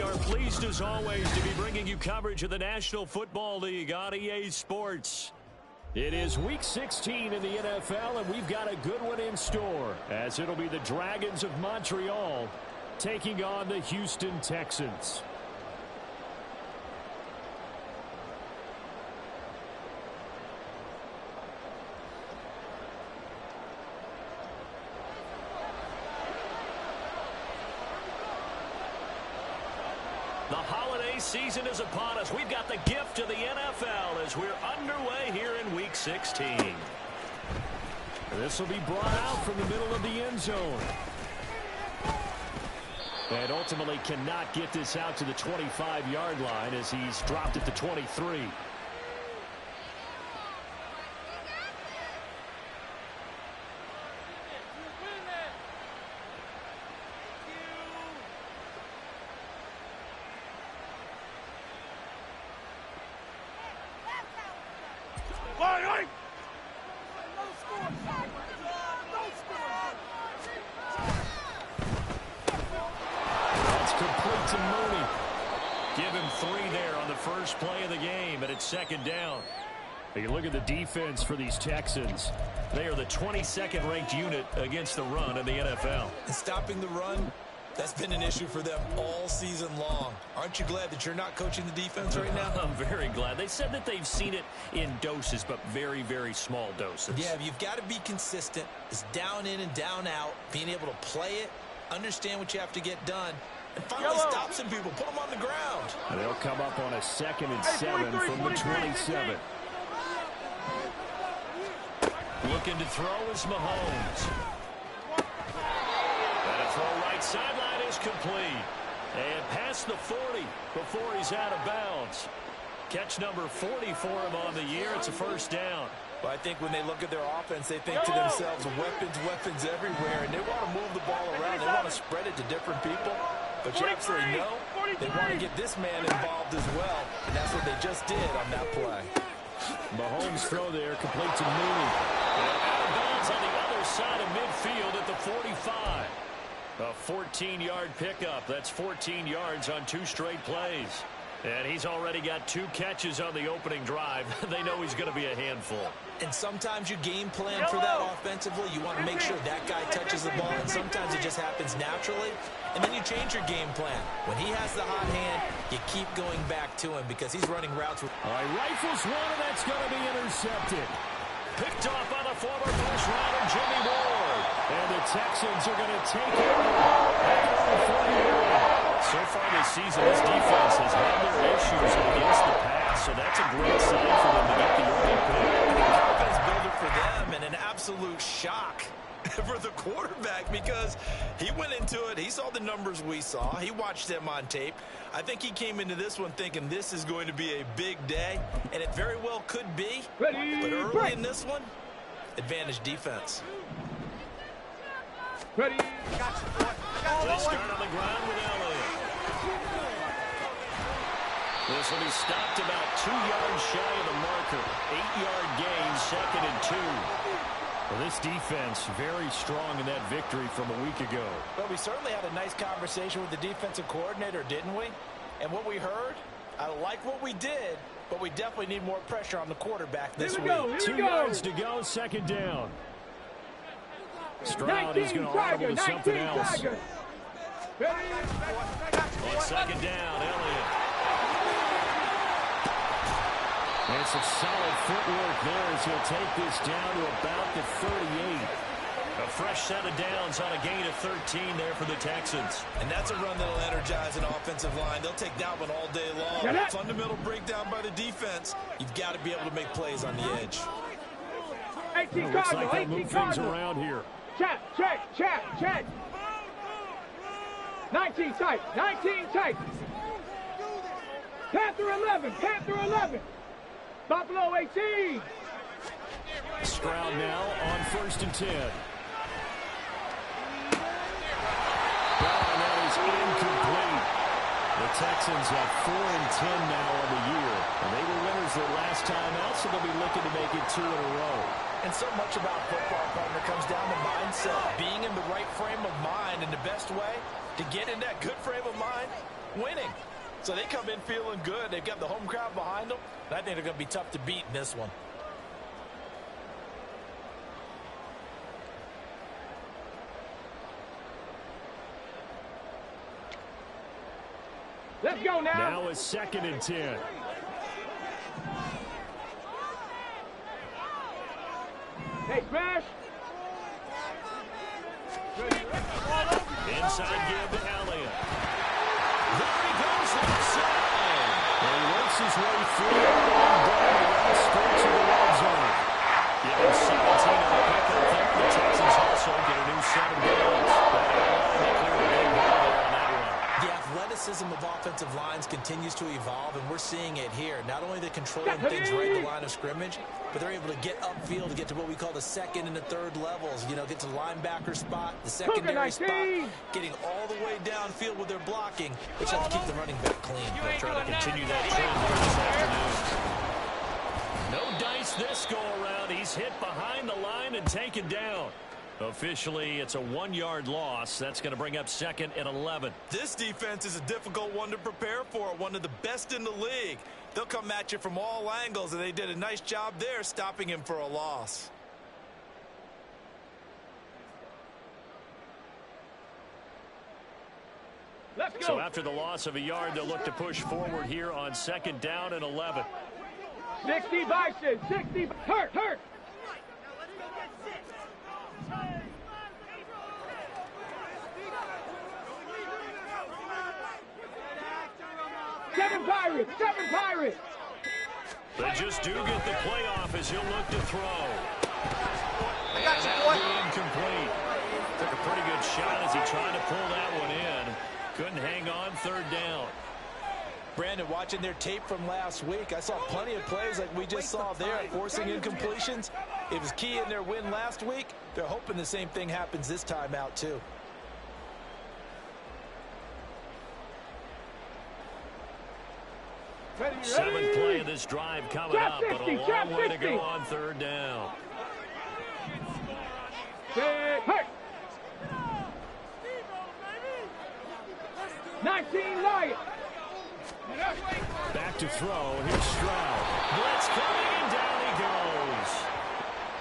are pleased as always to be bringing you coverage of the National Football League on EA Sports. It is Week 16 in the NFL, and we've got a good one in store, as it'll be the Dragons of Montreal taking on the Houston Texans. The holiday season is upon us. We've got the gift of the NFL as we're underway here in Week 16. This will be brought out from the middle of the end zone. And ultimately cannot get this out to the 25-yard line as he's dropped at the 23. Complete to Mooney. Give him 3 there on the first play of the game, and it's second down. You look at the defense for these Texans. They are the 22nd ranked unit against the run in the NFL. And stopping the run, that's been an issue for them all season long. Aren't you glad that you're not coaching the defense right now? I'm very glad. They said that they've seen it in doses, but very, very small doses. Yeah, you've got to be consistent. It's down in and down out, being able to play it, understand what you have to get done, and finally stop some people, put them on the ground. And they'll come up on a 2nd and 7 from the 27. Looking to throw is Mahomes. And a throw right sideline is complete. And past the 40 before he's out of bounds. Catch number 40 for him on the year. It's a first down. Well, I think when they look at their offense, they think to themselves, weapons everywhere, and they want to move the ball around. They want to spread it to different people. But you absolutely know they want to get this man involved as well, and that's what they just did on that play. Mahomes' throw there, complete to Mooney. And out of bounds on the other side of midfield at the 45. A 14-yard pickup. That's 14 yards on 2 straight plays. And he's already got 2 catches on the opening drive. They know he's going to be a handful. And sometimes you game plan for that offensively. You want to make sure that guy touches the ball, and sometimes it just happens naturally. And then you change your game plan. When he has the hot hand, you keep going back to him because he's running routes with... All right, rifles one, and that's going to be intercepted. Picked off by the former first-rounder Jimmy Ward. And the Texans are going to take it at their own 40. So far this season, this defense has had their issues against the pass, so that's a great sign for them to get the early pick. A confidence builder for them and an absolute shock for the quarterback because he went into it. He saw the numbers we saw. He watched them on tape. I think he came into this one thinking this is going to be a big day, and it very well could be. But early in this one, advantage defense. Ready. They start on the ground with Elliott. This will be stopped about 2 yards shy of the marker. 8-yard gain, 2nd and 2. Well, this defense very strong in that victory from a week ago. Well, we certainly had a nice conversation with the defensive coordinator, didn't we? And what we heard, I like what we did, but we definitely need more pressure on the quarterback this week. 2 yards to go, 2nd down. Stroud is going to audible to something else. On 2nd down, Elliott. And some solid footwork there as he'll take this down to about the 38. A fresh set of downs on a gain of 13 there for the Texans. And that's a run that'll energize an offensive line. They'll take that one all day long. Fundamental breakdown by the defense. You've got to be able to make plays on the edge. Looks like they'll move things around here. Check. 19 tight. Panther 11. Buffalo 18. Stroud now on 1st and 10. That is incomplete. The Texans have 4-10 now on the year. And they were winners their last time out, so they'll be looking to make it 2 in a row. And so much about football, partner, comes down to mindset. Being in the right frame of mind, and the best way to get in that good frame of mind winning. So they come in feeling good. They've got the home crowd behind them. And I think they're going to be tough to beat in this one. Let's go now. Now it's 2nd and 10. Hey, Smash. Inside give to Elliott. There he goes left side. He works his way through and down the last stretch of the red zone. Given 17 on the pickup there, the Texans also get a new 7 goals. They cleared a big hole there on that one. The athleticism of offensive lines continues to evolve, and we're seeing it here. Not only they're controlling things right at the line of scrimmage, but they're able to get upfield to get to what we call the 2nd and the 3rd levels. You know, get to the linebacker spot, the secondary spot, getting all the way downfield with their blocking, which helps keep the running back clean. They'll try to continue that trend here this afternoon. No dice this go-around. He's hit behind the line and taken down. Officially, it's a 1-yard loss. That's going to bring up 2nd and 11. This defense is a difficult one to prepare for, one of the best in the league. They'll come at you from all angles, and they did a nice job there stopping him for a loss. Let's go. So after the loss of a yard, they'll look to push forward here on 2nd down and 11. 60 Bison. 60. Hurt. Seven Pirates. They just do get the playoff as he'll look to throw. I got you, That'll boy. be incomplete. Took a pretty good shot as he tried to pull that one in. Couldn't hang on 3rd down. Brandon, watching their tape from last week, I saw plenty of plays like we just saw there, forcing incompletions. It was key in their win last week. They're hoping the same thing happens this time out, too. Seventh play of this drive coming up, but a long way to go on 3rd down. Hurt. 19 Lions. Back to throw. Here's Stroud. Blitz coming, and down he goes.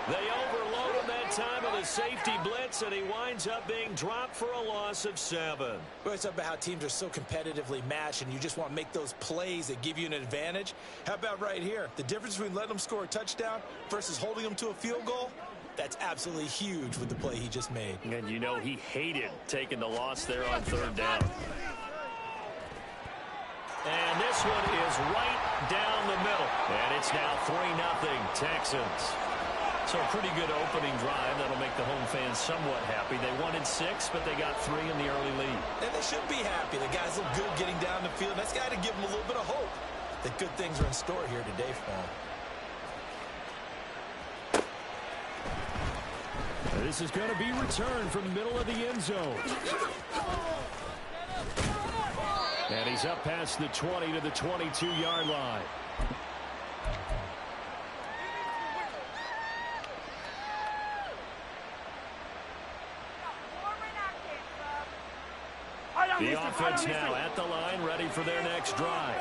They overload him that time with a safety blitz, and he winds up being dropped for a loss of 7. Well, it's about how teams are so competitively matched, and you just want to make those plays that give you an advantage. How about right here? The difference between letting them score a touchdown versus holding them to a field goal, that's absolutely huge with the play he just made. And you know he hated taking the loss there on 3rd down. And this one is right down the middle. And it's now 3-0 Texans. So a pretty good opening drive. That'll make the home fans somewhat happy. They wanted 6, but they got 3 in the early lead. And they should be happy. The guys look good getting down the field. That's got to give them a little bit of hope that good things are in store here today for them. This is going to be returned from the middle of the end zone. And he's up past the 20 to the 22-yard line. The offense now at the line, ready for their next drive.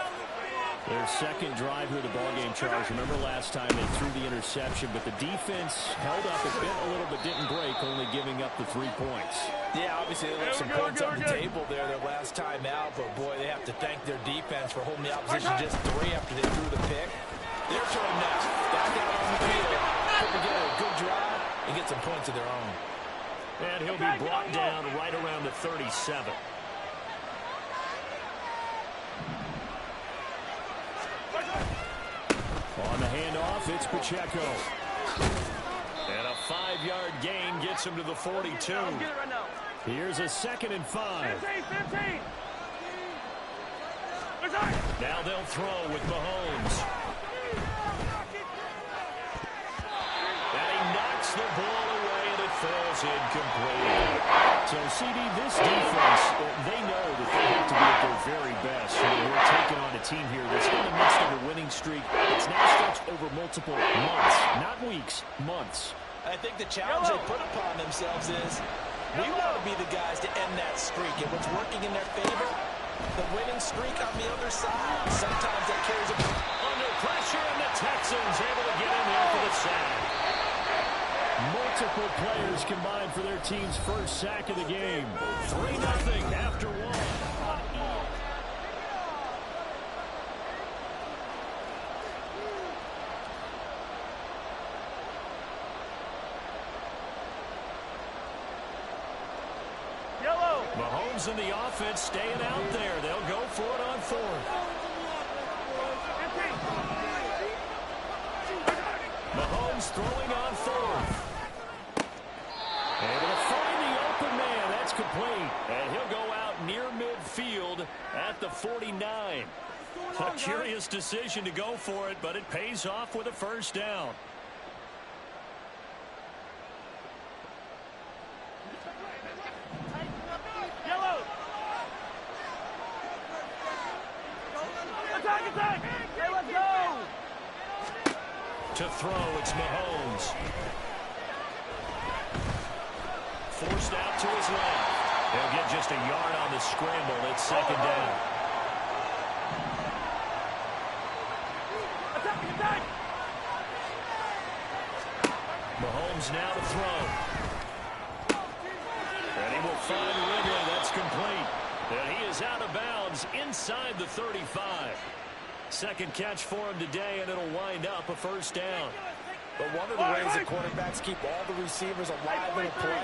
Their 2nd drive here of the ballgame, Charles. Remember last time they threw the interception, but the defense held up a bit, a little, but didn't break, only giving up the 3 points. Yeah, obviously they left some points on the table there their last time out, but boy, they have to thank their defense for holding the opposition just 3 after they threw the pick. Their turn next. Back out on the field. Put together a good drive and get some points of their own. And he'll be brought down right around the 37. On the handoff, it's Pacheco. And a 5-yard gain gets him to the 42. Here's a 2nd and 5. 15. Now they'll throw with Mahomes. And he knocks the ball away, and it falls incomplete. So, CD, this defense, they know that they have to be at their very best. We're taking on a team here that's in the midst of a winning streak. It's now stretched over multiple months, not weeks, months. I think the challenge they put upon themselves is we want to be the guys to end that streak. And what's working in their favor, the winning streak on the other side. Sometimes that carries a... Under pressure, and the Texans able to get in there for the sack. Multiple players combined for their team's first sack of the game. 3-0 after one. Mahomes and the offense staying out there. They'll go for it on fourth. Mahomes throwing on fourth. Able to find the open man. That's complete. And he'll go out near midfield at the 49. A curious decision to go for it, but it pays off with a first down. To throw, it's Mahomes. Forced out to his left. They'll get just a yard on the scramble. It's second down. Mahomes now to throw. And he will find Ridley. That's complete. And he is out of bounds inside the 35. Second catch for him today, and it'll wind up a first down. But one of the ways the quarterbacks keep all the receivers alive in a play,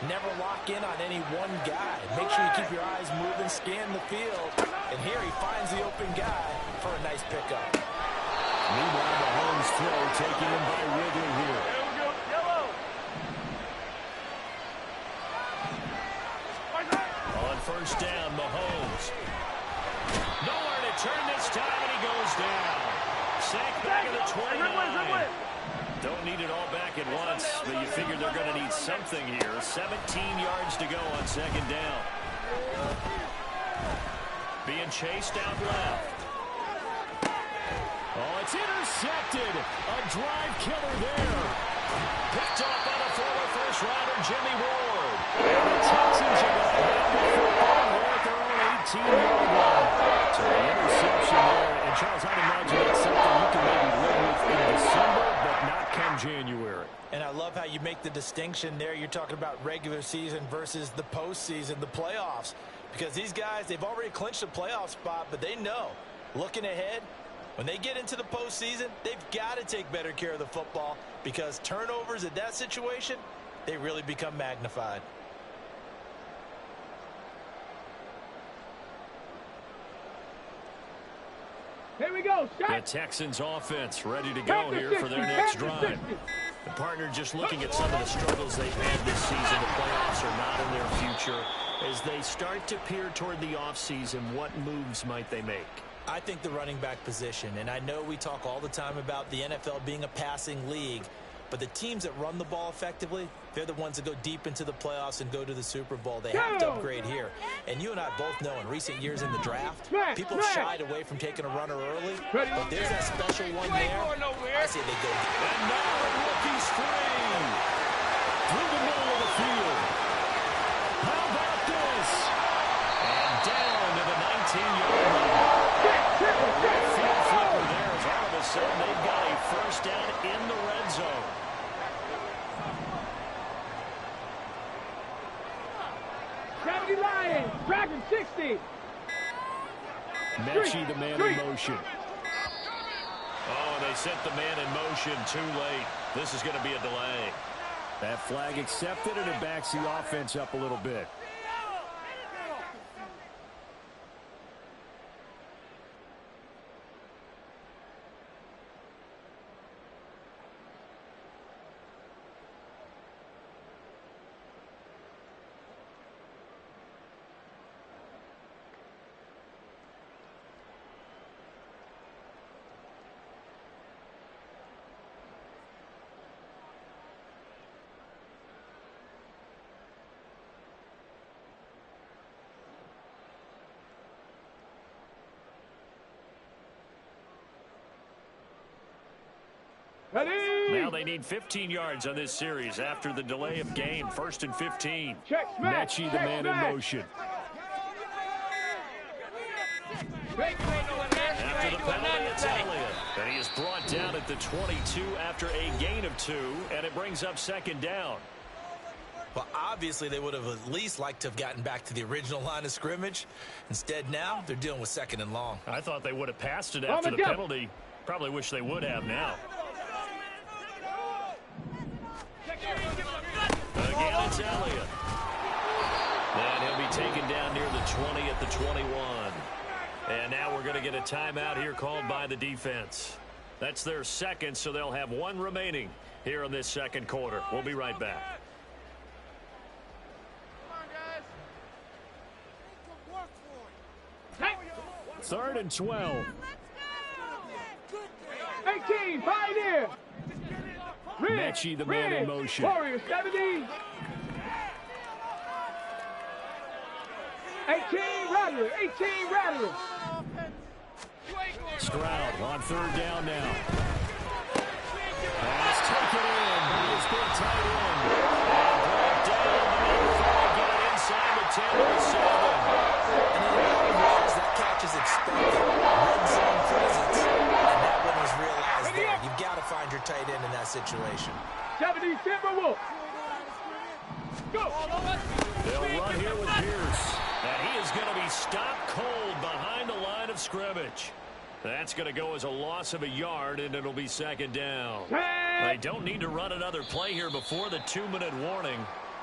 never lock in on any one guy. Make sure you keep your eyes moving, scan the field, and here he finds the open guy for a nice pickup. Meanwhile, Mahomes' throw taken in by Ridley here. On first down, Mahomes. Nowhere to turn this time, and he goes down. Sacked back at the 29. Don't need it all back at once, but you figure they're going to need something here. 17 yards to go on second down. Being chased out left. Oh, it's intercepted. A drive killer there. Picked off by the former first-rounder, Jimmy Ward. And the Texans are going to have the football here at their own 18-yard line. So the interception there. And, Charles, I'd imagine that's something you can maybe live with in December, but not come January. And I love how you make the distinction there. You're talking about regular season versus the postseason, the playoffs. Because these guys, they've already clinched a playoff spot, but they know, looking ahead, when they get into the postseason, they've got to take better care of the football because turnovers in that situation, they really become magnified. Here we go. The Texans offense ready to go here for their next drive. The partner just looking at some of the struggles they've had this season. The playoffs are not in their future. As they start to peer toward the offseason, what moves might they make? I think the running back position, and I know we talk all the time about the NFL being a passing league, but the teams that run the ball effectively, they're the ones that go deep into the playoffs and go to the Super Bowl. They have to upgrade here. And you and I both know in recent years in the draft, people have shied away from taking a runner early, but there's that special one there. I say they go deep. And now the rookie's free through the middle of the field. How about this? And down to the 19-yard line. Field flipper there as all of a sudden they've got a first down in the red zone. Lions, Dragon 60. Mechie, the man in motion. Oh, they sent the man in motion too late. This is going to be a delay. That flag accepted, and it backs the offense up a little bit. Ready? Now they need 15 yards on this series after the delay of game. 1st and 15. Check, smash, Mechie, the check, man smash. in motion. After the penalty, it's Elliott. And he is brought down at the 22 after a gain of 2, and it brings up second down. Well, obviously, they would have at least liked to have gotten back to the original line of scrimmage. Instead, now they're dealing with second and long. I thought they would have passed it after the penalty. Probably wish they would have now. Again, it's Elliott. And he'll be taken down near the 20 at the 21. And now we're going to get a timeout here called by the defense. That's their second, so they'll have 1 remaining here in this second quarter. We'll be right back. Third and 12. 18, Pioneer. Mechie, the man in motion. Warriors, 70. 18, Rattler. 18, Rattler. Stroud on third down now. Pass taken in by his big tight end. And brought down the number 5. Get it inside the 10 to the 7. And in a lot of ways, that catch is expected. Red zone presence, and that one was realized there. You've got to find your tight end in that situation. 70, Timberwolves. Go. They'll run here with Pierce. And he is going to be stopped cold behind the line of scrimmage. That's going to go as a loss of a yard, and it'll be second down. They don't need to run another play here before the 2-minute warning.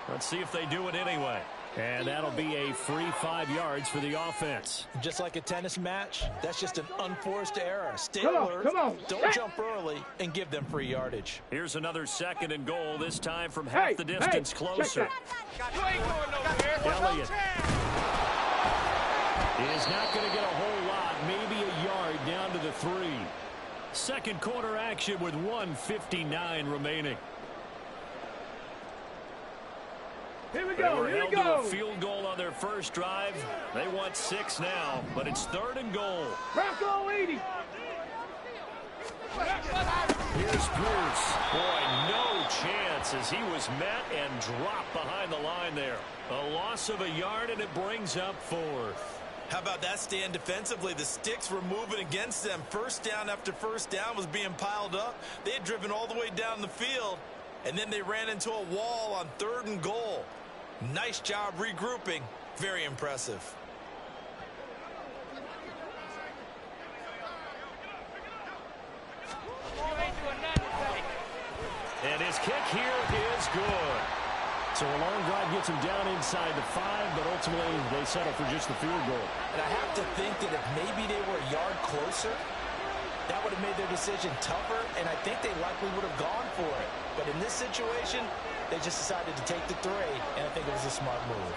Let's see if they do it anyway. And that'll be a free 5 yards for the offense. Just like a tennis match, that's just an unforced error. Stay Come alert, on. don't jump early, and give them free yardage. Here's another second and goal, this time from half the distance closer. Elliott is not going to get a whole lot, maybe a yard down to the 3. Second quarter action with 1:59 remaining. Here we They go. were Here held we to go. a field goal on their first drive. They want 6 now, but it's third and goal. Bronco 80. Here's Pierce. Boy, no chance as he was met and dropped behind the line there. A loss of a yard, and it brings up 4th. How about that stand defensively? The sticks were moving against them. First down after first down was being piled up. They had driven all the way down the field, and then they ran into a wall on third and goal. Nice job regrouping. Very impressive. And his kick here is good. So a long drive gets him down inside the 5, but ultimately they settle for just the field goal. And I have to think that if maybe they were a yard closer, that would have made their decision tougher, and I think they likely would have gone for it. But in this situation, they just decided to take the 3, and I think it was a smart move.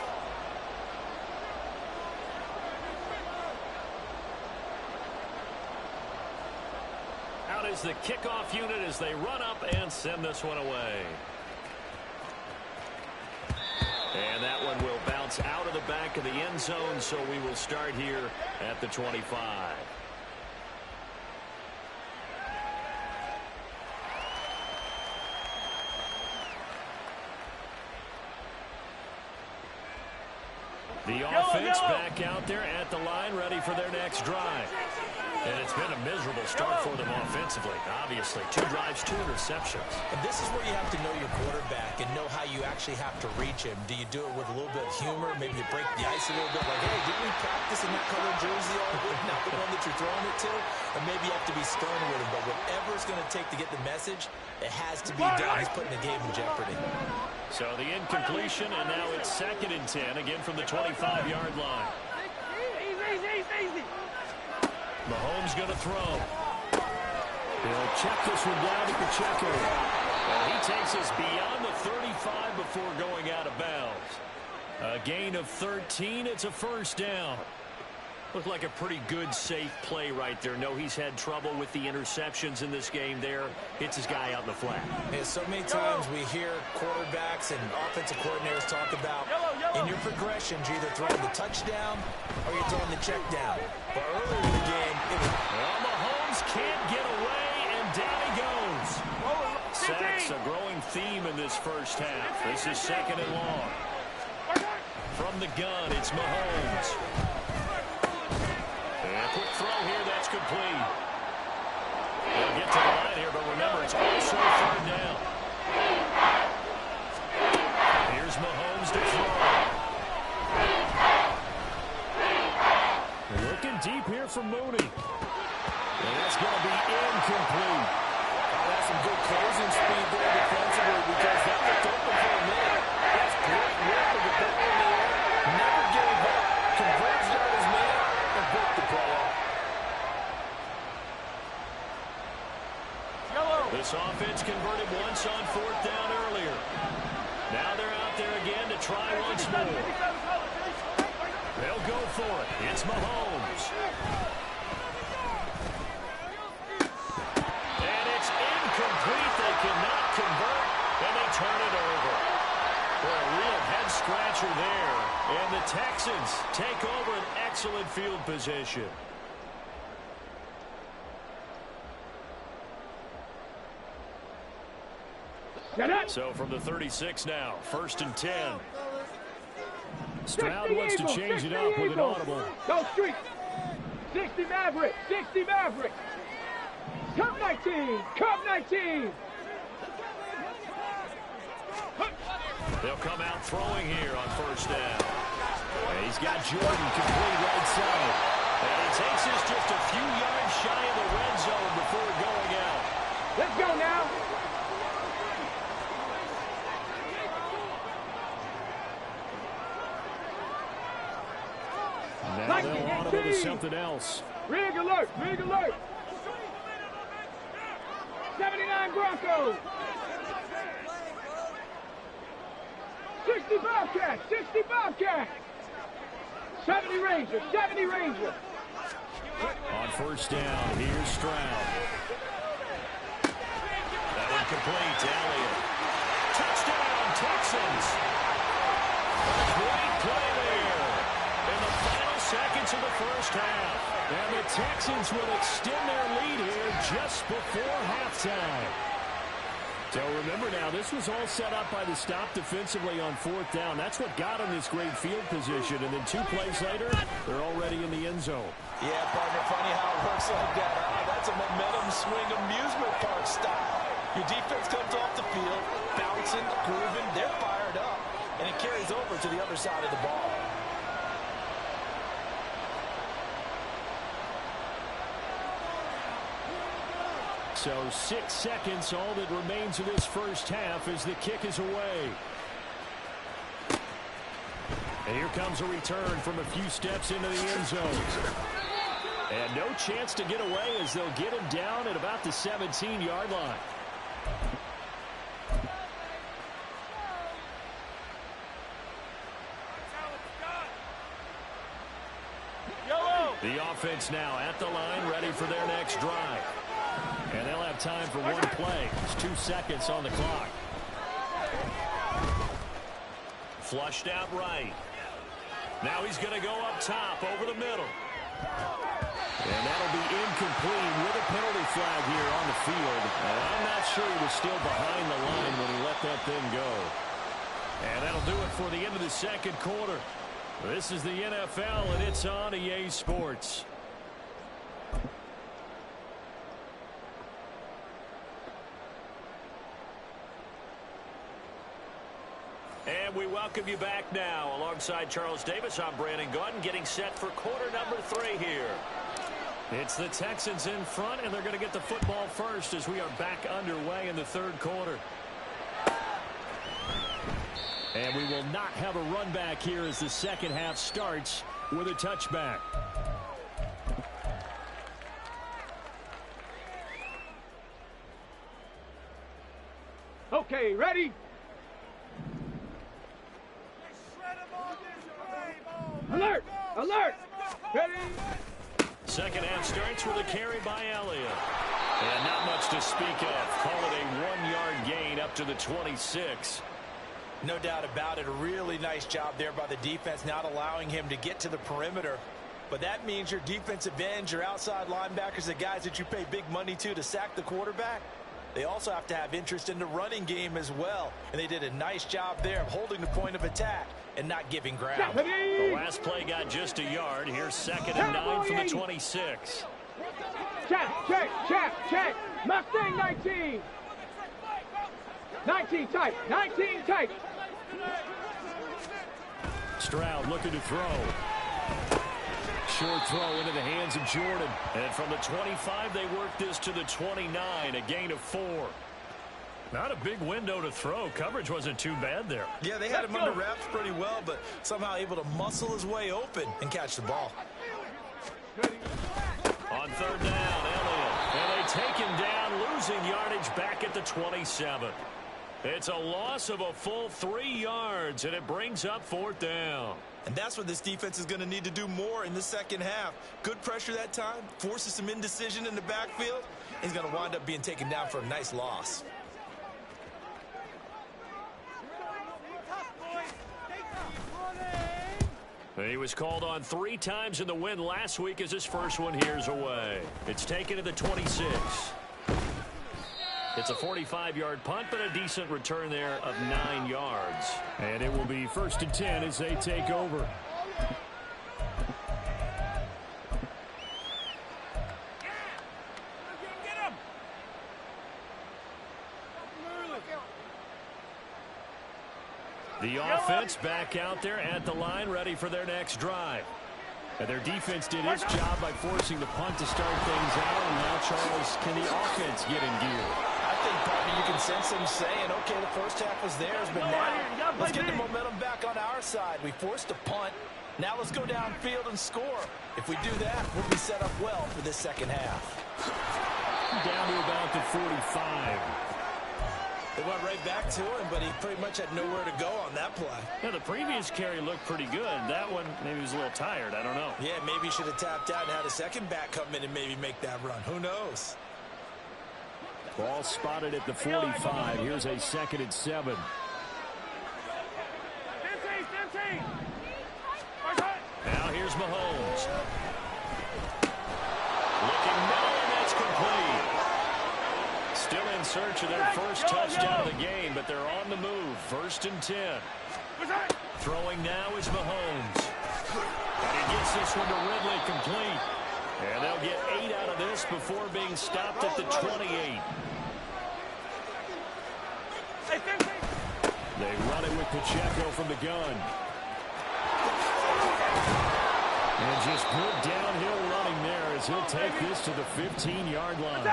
Out is the kickoff unit as they run up and send this one away. And that one will bounce out of the back of the end zone, so we will start here at the 25. The offense back out there at the line, ready for their next drive. And it's been a miserable start for them offensively. Obviously, 2 drives, 2 interceptions. And this is where you have to know your quarterback and know how you actually have to reach him. Do you do it with a little bit of humor? Maybe you break the ice a little bit, like, hey, didn't we practice in that colored jersey all week? Not the one that you're throwing it to. Or maybe you have to be stern with him. But whatever it's going to take to get the message, it has to be done. He's putting the game in jeopardy. So the incompletion, and now it's 2nd and 10, again from the 25-yard line. Easy. Mahomes going to throw. He'll check this one down to Pacheco. And he takes us beyond the 35 before going out of bounds. A gain of 13. It's a first down. Looked like a pretty good, safe play right there. No, he's had trouble with the interceptions in this game there. Hits his guy out in the flat. Yeah, so many times we hear quarterbacks and offensive coordinators talk about in your progressions, you're either throwing the touchdown or you're throwing the check down. But earlier in the game, it was... Well, Mahomes can't get away, and down he goes. Sacks, a growing theme in this first half. This is 2nd and long. From the gun, it's Mahomes. And quick back to the line here, but remember, it's also third down. Here's Mahomes to throw. Looking deep here for Mooney. And that's going to be incomplete. That's some good closing speed there defensively because that looked open for a minute. That's great work with the ball in the air. Never gave up. Converged on his man and broke the play up. This offense converted once on fourth down earlier. Now they're out there again to try once more. They'll go for it. It's Mahomes. And it's incomplete. They cannot convert, and they turn it over. Boy, a real head-scratcher there. And the Texans take over an excellent field position. So from the 36 now, 1st and 10. Stroud wants to change it up with an audible. Go street. 60 Maverick. 60 Maverick. Cup 19. Cup 19. They'll come out throwing here on first down. And he's got Jordan complete right side. And he takes this just a few yards shy of the red zone before going out. Let's go now. Now they'll audible to something else. Rig alert. Rig alert. 79 Broncos. 60 Bobcats. 60 Bobcats. 70 Rangers. 70 Rangers. On first down, here's Stroud. That one complete to Elliott. Touchdown, Texans. Great play there. In the final seconds of the first half. And the Texans will extend their lead here just before halftime. So remember now, this was all set up by the stop defensively on fourth down. That's what got them this great field position. And then 2 plays later, they're already in the end zone. Yeah, partner, funny how it works like that. That's a momentum swing amusement park style. Your defense comes off the field, bouncing, grooving, they're fired up. And it carries over to the other side of the ball. So 6 seconds, all that remains of this first half as the kick is away. And here comes a return from a few steps into the end zone. And no chance to get away as they'll get him down at about the 17-yard line. The offense now at the line, ready for their next drive. And they'll have time for one play. It's 2 seconds on the clock. Flushed out right. Now he's going to go up top over the middle. And that'll be incomplete with a penalty flag here on the field. And I'm not sure he was still behind the line when he let that thing go. And that'll do it for the end of the second quarter. This is the NFL, and it's on EA Sports. And we welcome you back now. Alongside Charles Davis, I'm Brandon Gaudin, getting set for quarter number 3 here. It's the Texans in front, and they're going to get the football first as we are back underway in the third quarter. And we will not have a run back here as the second half starts with a touchback. Okay, ready? Alert! Alert! Ready? Second half starts with a carry by Elliott. And not much to speak of. Call it a 1-yard gain up to the 26. No doubt about it. A really nice job there by the defense, not allowing him to get to the perimeter. But that means your defensive ends, your outside linebackers, the guys that you pay big money to sack the quarterback, they also have to have interest in the running game as well. And they did a nice job there of holding the point of attack and not giving ground. The last play got just a yard. Here's 2nd and 9 from the 26. Check, check, check, check. Mustang 19. 19 tight. 19 tight. Stroud looking to throw. Short throw into the hands of Jordan. And from the 25, they work this to the 29, a gain of 4. Not a big window to throw. Coverage wasn't too bad there. Yeah, they had him under wraps pretty well, but somehow able to muscle his way open and catch the ball. On third down, Elliott. And they take him down, losing yardage back at the 27. It's a loss of a full 3 yards, and it brings up fourth down. And that's what this defense is going to need to do more in the second half. Good pressure that time, forces some indecision in the backfield. He's going to wind up being taken down for a nice loss. He was called on 3 times in the win last week as his first one here's away. It's taken to the 26. It's a 45-yard punt, but a decent return there of 9 yards. And it will be 1st and 10 as they take over. The offense back out there at the line, ready for their next drive. And their defense did its job by forcing the punt to start things out. And now, Charles, can the offense get in gear? I think, partner, you can sense them saying, okay, the first half was theirs, but now let's get the momentum back on our side. We forced a punt. Now let's go downfield and score. If we do that, we'll be set up well for this second half. Down to about the 45. They went right back to him, but he pretty much had nowhere to go on that play. Yeah, the previous carry looked pretty good. That one, maybe he was a little tired. I don't know. Yeah, maybe he should have tapped out and had a second back come in and maybe make that run. Who knows? Ball spotted at the 45. Here's a 2nd and 7. Now here's Mahomes. Looking middle, and that's complete. Still in search of their first touchdown of the game, but they're on the move. 1st and 10. Throwing now is Mahomes. And he gets this one to Ridley complete. And they'll get 8 out of this before being stopped at the 28. They run it with Pacheco from the gun. And just good downhill running there as he'll take this to the 15-yard line.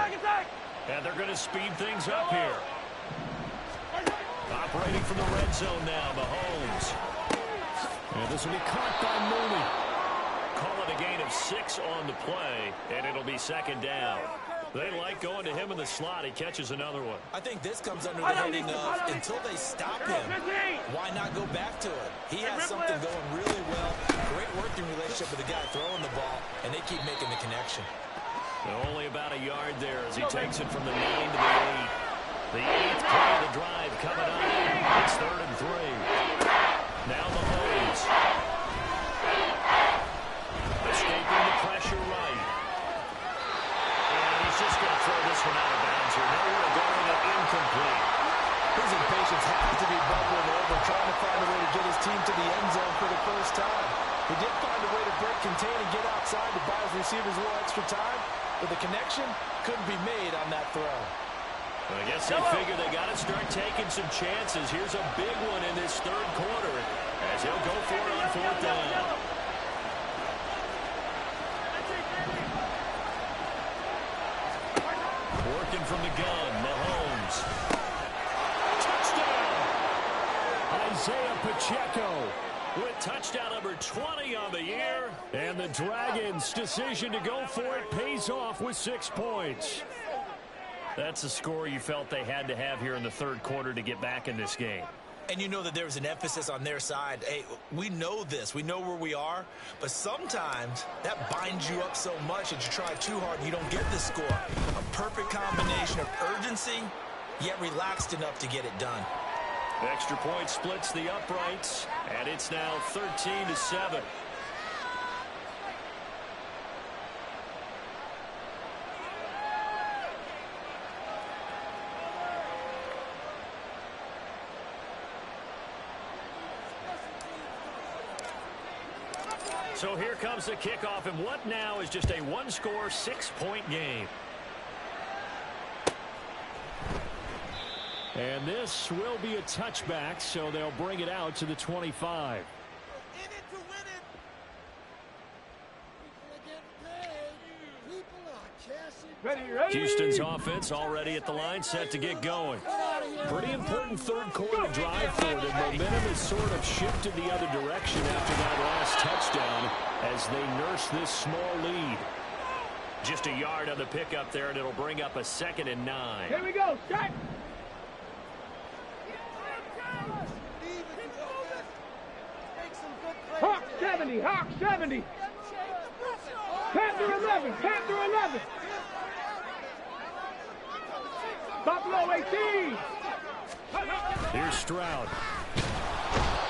And they're going to speed things up here. Operating from the red zone now, Mahomes. And this will be caught by Mooney. Call it a gain of 6 on the play, and it'll be 2nd down. They like going to him in the slot. He catches another one. I think this comes under the heading of until they stop him, why not go back to it? He has something going really well. Great working relationship with the guy throwing the ball, and they keep making the connection. Only about a yard there as he takes it from the 9 to the 8. The 8th play of the drive coming up. It's 3rd and 3. Now Mahomes. Escaping the pressure right. And he's just going to throw this one out of bounds here. Nowhere to go with it, incomplete. His impatience has to be bubbling over, trying to find a way to get his team to the end zone for the first time. He did find a way to break, contain, and get outside to buy his receivers a little extra time, but the connection couldn't be made on that throw. Well, I guess they figure they got to start taking some chances. Here's a big one in this 3rd quarter as he'll go for it on 4th down. Working from the gun, Mahomes. Touchdown! Isaiah Pacheco with touchdown number 20 on the year. And the Dragons' decision to go for it pays off with 6 points. That's a score you felt they had to have here in the 3rd quarter to get back in this game. And you know that there was an emphasis on their side. Hey, we know this. We know where we are. But sometimes that binds you up so much that you try too hard and you don't get the score. A perfect combination of urgency, yet relaxed enough to get it done. Extra point splits the uprights, and it's now 13-7. So here comes the kickoff, and what now is just a 1-score, 6-point game. And this will be a touchback, so they'll bring it out to the 25. Houston's offense already at the line, set to get going. Pretty important third quarter drive for them. Momentum has sort of shifted the other direction after that last touchdown as they nurse this small lead. Just a yard on the pickup there, and it'll bring up a 2nd and 9. Here we go. Start. Hawk 70. Hawk 70. Panther 11. Panther 11. Buffalo 18. Here's Stroud.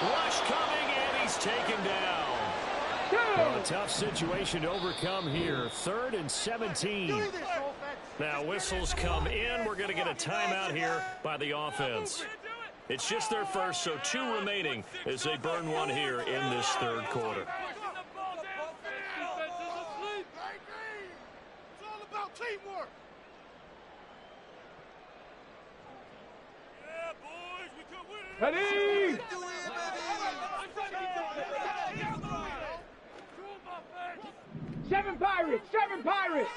Rush coming, and he's taken down. Well, a tough situation to overcome here. 3rd and 17. Now whistles come in. We're going to get a timeout here by the offense. It's just their first, so 2 remaining as they burn one here in this third quarter. It's all about teamwork. Yeah, boys, we could win it. Ready? Seven Pirates. 7 Pirates.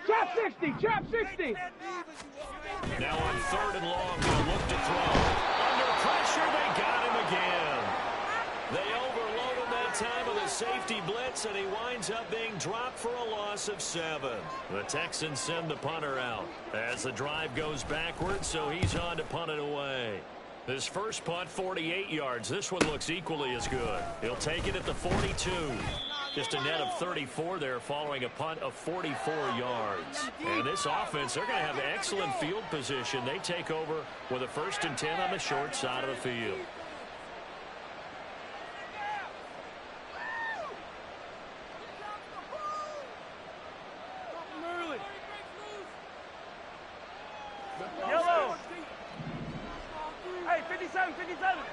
Trap 60. Trap 60. Now on 3rd and long, they'll look to throw. Under pressure, they got him again. They overloaded that time with a safety blitz, and he winds up being dropped for a loss of 7. The Texans send the punter out as the drive goes backwards, so he's on to punt it away. His first punt, 48 yards. This one looks equally as good. He'll take it at the 42. Just a net of 34 there following a punt of 44 yards. And this offense, they're going to have excellent field position. They take over with a 1st and 10 on the short side of the field. Yellow. Hey, 57, 57.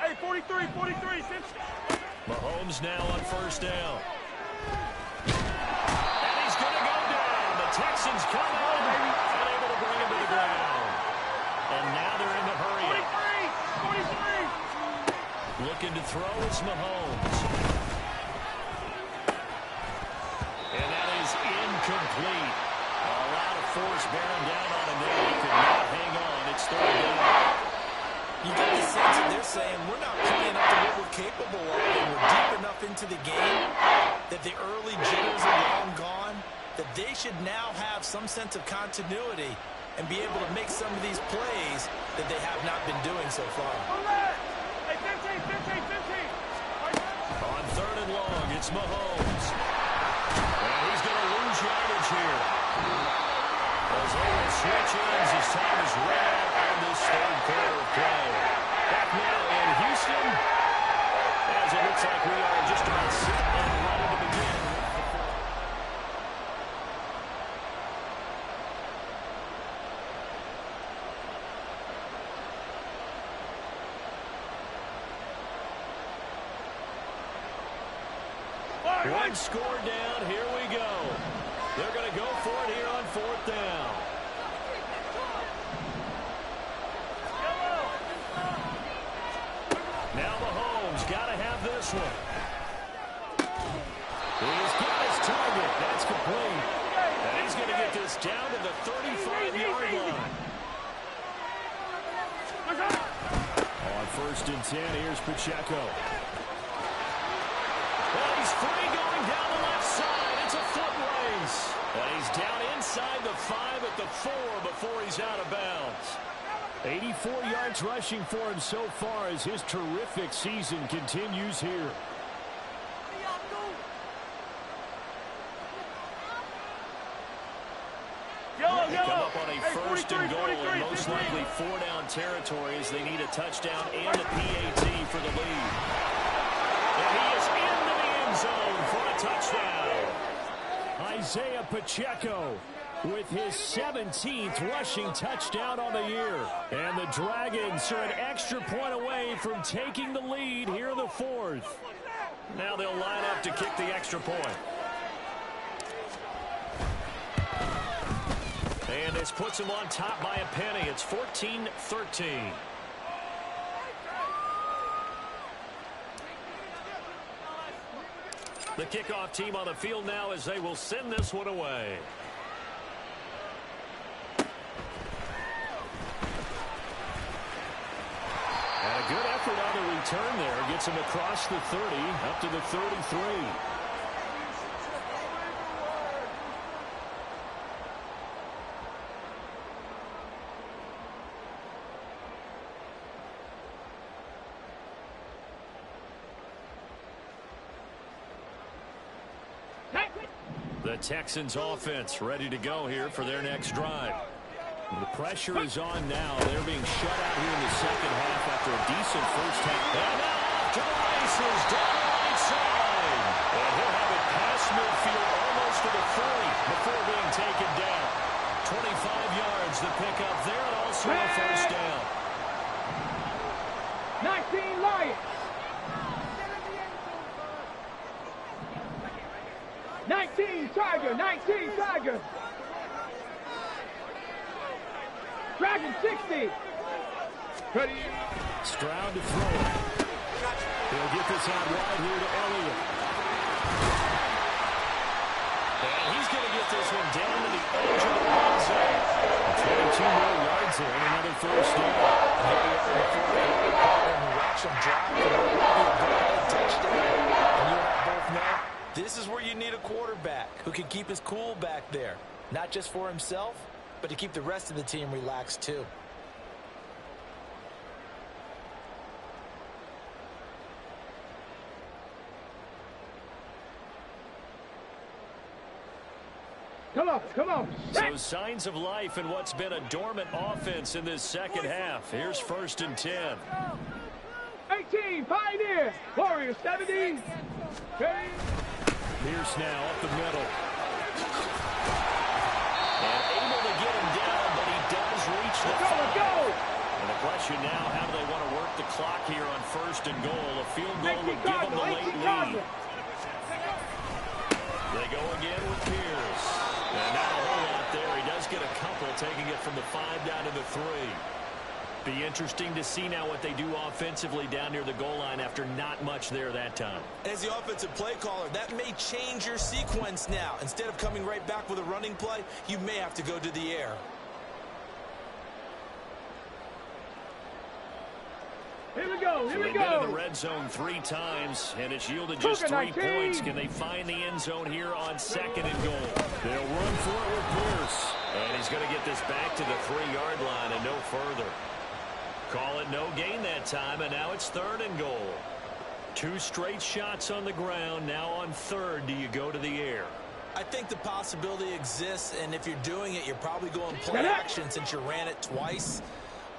Hey, 43, 43. Mahomes now on 1st down. And he's going to go down. The Texans come out and able to bring him to the ground. And now they're in the hurry up. 43, 43. Looking to throw is Mahomes. And that is incomplete. A lot of force bearing down on him there. He could not hang on. It's 3rd down. You get the sense that they're saying we're not playing up to what we're capable of, and we're deep enough into the game that the early jitters are long gone, that they should now have some sense of continuity and be able to make some of these plays that they have not been doing so far. Hey, 15, 15, 15. On 3rd and long, it's Mahomes. And he's going to lose yardage here. As they will switch ends as time is ran out on this third quarter of play. Back now in Houston, as it looks like we are just about set and ready to begin. One score down, here we go. They're going to go for it here on 4th down. Now Mahomes got to have this one. He's got his target. That's complete. And he's going to get this down to the 35-yard line. On 1st and 10, here's Pacheco. Well, he's free going down the left side. It's a foot race. And he's down inside the 5 at the 4 before he's out of bounds. 84 yards rushing for him so far as his terrific season continues here. They come up on a 1st and goal in most likely 4-down territory as they need a touchdown and a PAT for the lead. And he is into the end zone for a touchdown. Isaiah Pacheco with his 17th rushing touchdown on the year. And the Dragons are an extra point away from taking the lead here in the 4th. Now they'll line up to kick the extra point. And this puts them on top by a penny. It's 14-13. The kickoff team on the field now as they will send this one away. And a good effort on the return there. Gets him across the 30, up to the 33. The Texans offense ready to go here for their next drive. The pressure is on now. They're being shut out here in the second half after a decent first half. And now off to the races down the right side. And he'll have it past midfield almost to the 40 before being taken down. 25 yards the pickup there and also a first down. 19 Lions. 19 Tiger, 19 Tiger. Dragon 60. Stroud to throw it. He'll get this out wide here to Elliott. And he's going to get this one down to the edge of the red zone. 22 more yards there and another first down. Watch him drive for a touchdown. And you both know this is where you need a quarterback who can keep his cool back there. Not just for himself, but to keep the rest of the team relaxed too. Come on. So signs of life in what's been a dormant offense in this second half. Here's 1st and 10. 18 Pioneer. Warriors 70. Pierce now up the middle. And able to get him down, but he does reach the 5. And the question now, how do they want to work the clock here on 1st and goal? A field goal would give them the late lead. They go again with Pierce. And not a whole lot there. He does get a couple, taking it from the 5 down to the 3. Be interesting to see now what they do offensively down near the goal line after not much there that time. As the offensive play caller, that may change your sequence now. Instead of coming right back with a running play, you may have to go to the air. Here we go. They've been in the red zone 3 times, and it's yielded just 3 points. Can they find the end zone here on 2nd and goal? They'll run for it with Pierce. And he's going to get this back to the 3-yard line and no further. Call it no gain that time, and now it's 3rd and goal. 2 straight shots on the ground. Now on 3rd, do you go to the air? I think the possibility exists, and if you're doing it, you're probably going play action since you ran it twice.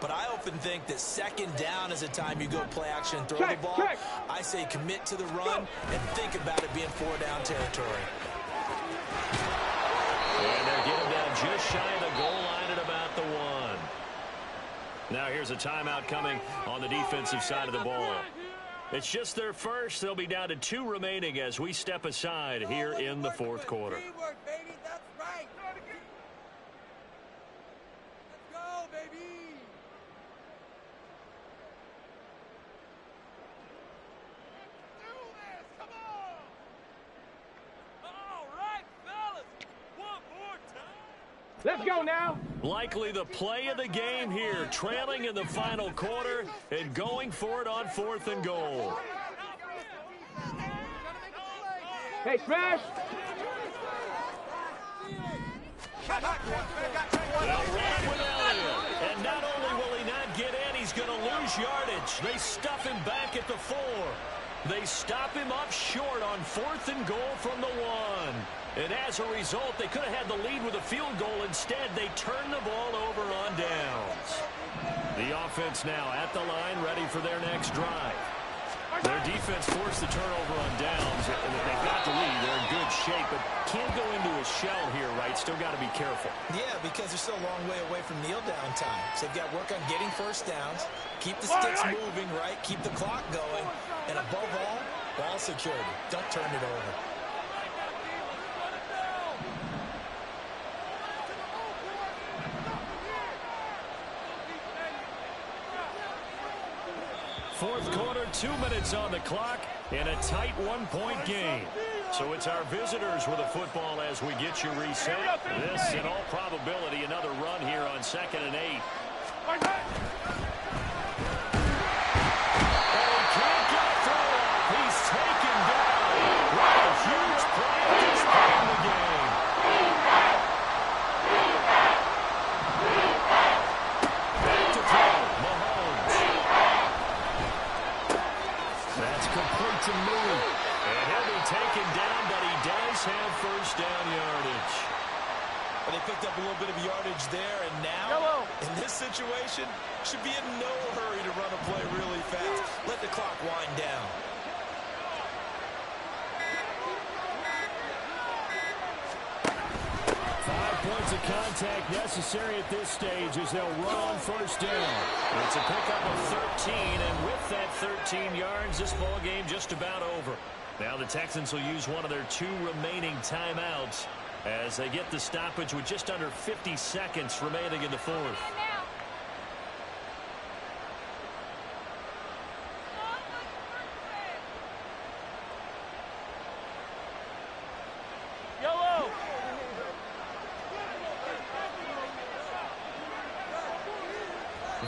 But I often think that 2nd down is a time you go play action and throw the ball. I say commit to the run and think about it being 4-down territory. And they're getting down just shy of the goal line at about the 1. Now here's a timeout coming on the defensive side of the ball. It's just their first. They'll be down to 2 remaining as we step aside here in the 4th quarter. Teamwork, baby. That's right. Let's go, baby. Do this. Come on. All right, fellas. One more time. Let's go now. Likely the play of the game here, trailing in the final quarter and going for it on 4th and goal. Hey, Smash. They'll run with Elliott. And not only will he not get in, he's going to lose yardage. They stuff him back at the 4. They stop him up short on 4th and goal from the 1. And as a result, they could have had the lead with a field goal. Instead, they turn the ball over on downs. The offense now at the line, ready for their next drive. Their defense forced the turnover on downs, and if they've got the lead, they're in good shape, but can't go into a shell here, right? Still got to be careful. Yeah, because they're still a long way away from kneel down time. So they've got to work on getting first downs, keep the sticks moving, right? Keep the clock going, and above all, ball security. Don't turn it over. Fourth quarter, 2 minutes on the clock in a tight one-point game. So it's our visitors with the football as we get you reset. This, in all probability, another run here on 2nd and 8. And he can't get through. He's taken down. What a huge play at this point in the game. Back to throw. Mahomes. That's complete to Mooney. And he'll be taken down, but he does have first down yardage. But they picked up a little bit of yardage there, and now, in this situation, should be in no hurry to run a play really fast. Let the clock wind down. Points of contact necessary at this stage as they'll run on first down. It's a pickup of 13, and with that 13 yards, this ball game just about over. Now the Texans will use one of their 2 remaining timeouts as they get the stoppage with just under 50 seconds remaining in the fourth.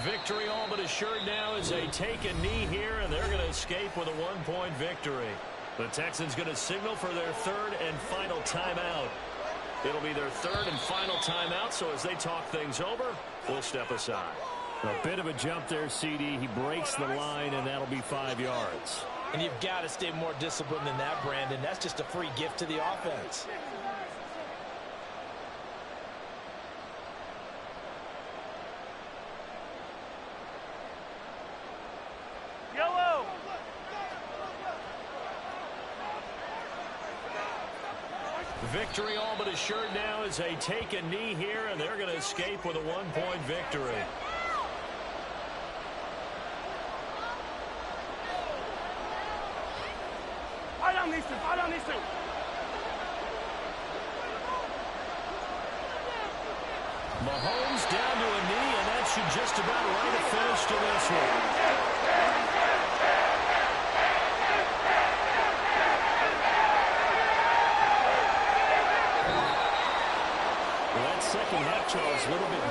Victory all but assured now as they take a knee here, and they're going to escape with a 1-point victory. The Texans going to signal for their 3rd and final timeout. It'll be their 3rd and final timeout, so as they talk things over, we'll step aside. A bit of a jump there, CD. He breaks the line, and that'll be 5 yards. And you've got to stay more disciplined than that, Brandon. That's just a free gift to the offense. Victory all but assured now as they take a knee here, and they're going to escape with a 1-point victory. Mahomes down to a knee, and that should just about write a finish to this one. Second half, Charles, a little bit